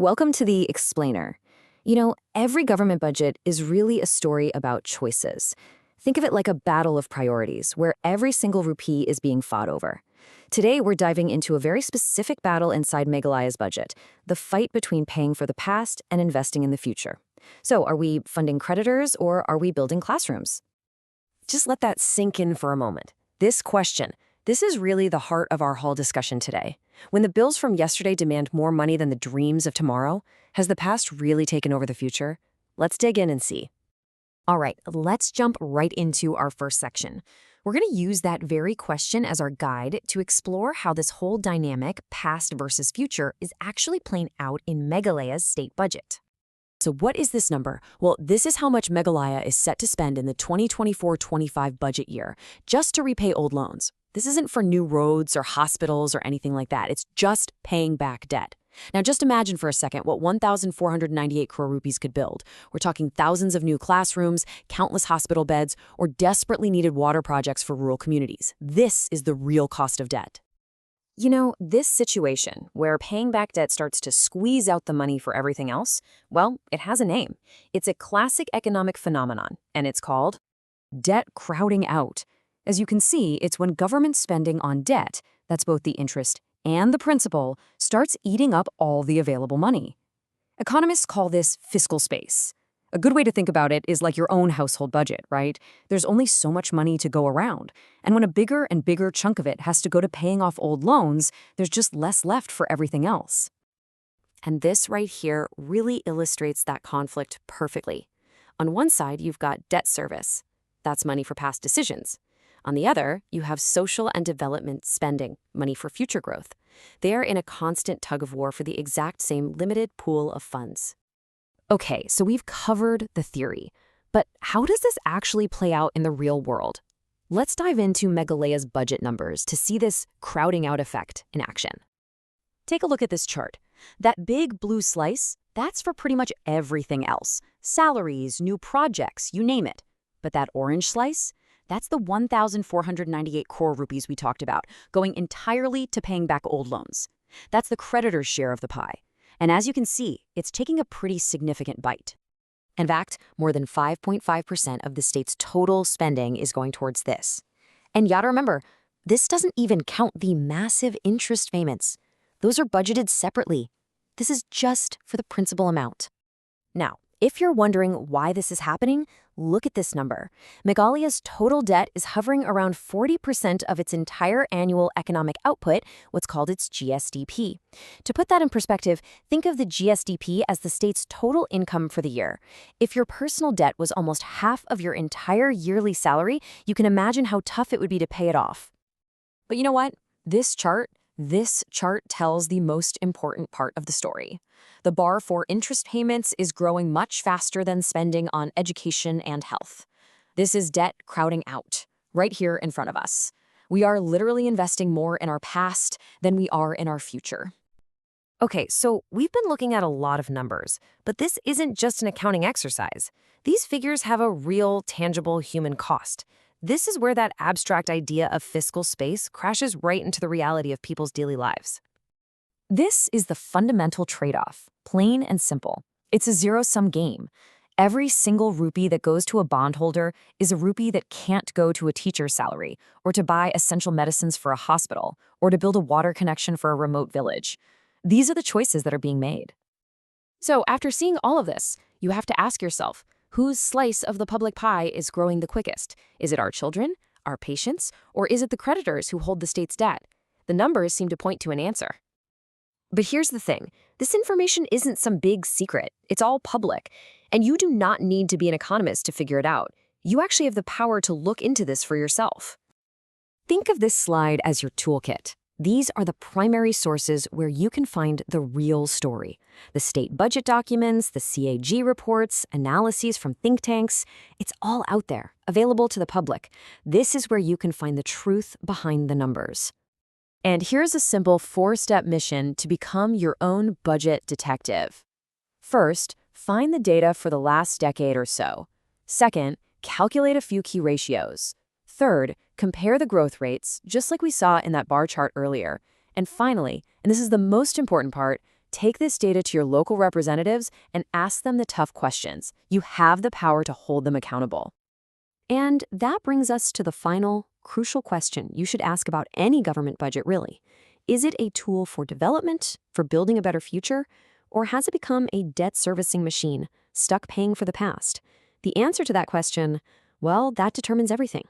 Welcome to the Explainer. Every government budget is really a story about choices. Think of it like a battle of priorities, where every single rupee is being fought over. Today, we're diving into a very specific battle inside Meghalaya's budget, the fight between paying for the past and investing in the future. So, are we funding creditors or are we building classrooms? Just let that sink in for a moment. This is really the heart of our whole discussion today. When the bills from yesterday demand more money than the dreams of tomorrow, has the past really taken over the future? Let's dig in and see. All right, let's jump right into our first section. We're going to use that very question as our guide to explore how this whole dynamic, past versus future, is actually playing out in Meghalaya's state budget. So what is this number? Well, this is how much Meghalaya is set to spend in the 2024-25 budget year, just to repay old loans. This isn't for new roads or hospitals or anything like that. It's just paying back debt. Now, just imagine for a second what 1,498 crore rupees could build. We're talking thousands of new classrooms, countless hospital beds, or desperately needed water projects for rural communities. This is the real cost of debt. This situation, where paying back debt starts to squeeze out the money for everything else, well, it has a name. It's a classic economic phenomenon, and it's called debt crowding out. As you can see, it's when government spending on debt, that's both the interest and the principal, starts eating up all the available money. Economists call this fiscal space. A good way to think about it is like your own household budget, right? There's only so much money to go around. And when a bigger and bigger chunk of it has to go to paying off old loans, there's just less left for everything else. And this right here really illustrates that conflict perfectly. On one side, you've got debt service. That's money for past decisions. On the other, you have social and development spending, money for future growth. They are in a constant tug of war for the exact same limited pool of funds. Okay, so we've covered the theory, but how does this actually play out in the real world? Let's dive into Meghalaya's budget numbers to see this crowding out effect in action. Take a look at this chart. That big blue slice, that's for pretty much everything else. Salaries, new projects, you name it. But that orange slice? That's the 1,498 crore rupees we talked about, going entirely to paying back old loans. That's the creditor's share of the pie. And as you can see, it's taking a pretty significant bite. In fact, more than 5.5% of the state's total spending is going towards this. And you gotta remember, this doesn't even count the massive interest payments. Those are budgeted separately. This is just for the principal amount. Now, if you're wondering why this is happening, look at this number. Meghalaya's total debt is hovering around 40% of its entire annual economic output, what's called its GSDP. To put that in perspective, think of the GSDP as the state's total income for the year. If your personal debt was almost half of your entire yearly salary, you can imagine how tough it would be to pay it off. But you know what? This chart tells the most important part of the story. The bar for interest payments is growing much faster than spending on education and health. This is debt crowding out, right here in front of us. We are literally investing more in our past than we are in our future. Okay, so we've been looking at a lot of numbers, but this isn't just an accounting exercise. These figures have a real, tangible human cost. This is where that abstract idea of fiscal space crashes right into the reality of people's daily lives. This is the fundamental trade-off, plain and simple. It's a zero-sum game. Every single rupee that goes to a bondholder is a rupee that can't go to a teacher's salary, or to buy essential medicines for a hospital, or to build a water connection for a remote village. These are the choices that are being made. So after seeing all of this, you have to ask yourself, whose slice of the public pie is growing the quickest? Is it our children, our patients, or is it the creditors who hold the state's debt? The numbers seem to point to an answer. But here's the thing. This information isn't some big secret. It's all public. And you do not need to be an economist to figure it out. You actually have the power to look into this for yourself. Think of this slide as your toolkit. These are the primary sources where you can find the real story. The state budget documents, the CAG reports, analyses from think tanks. It's all out there, available to the public. This is where you can find the truth behind the numbers. And here's a simple 4-step mission to become your own budget detective. First, find the data for the last decade or so. Second, calculate a few key ratios. Third, compare the growth rates, just like we saw in that bar chart earlier. And finally, and this is the most important part, Take this data to your local representatives and ask them the tough questions. You have the power to hold them accountable. And that brings us to the final, crucial question you should ask about any government budget, really. Is it a tool for development, for building a better future, or has it become a debt-servicing machine, stuck paying for the past? The answer to that question, well, that determines everything.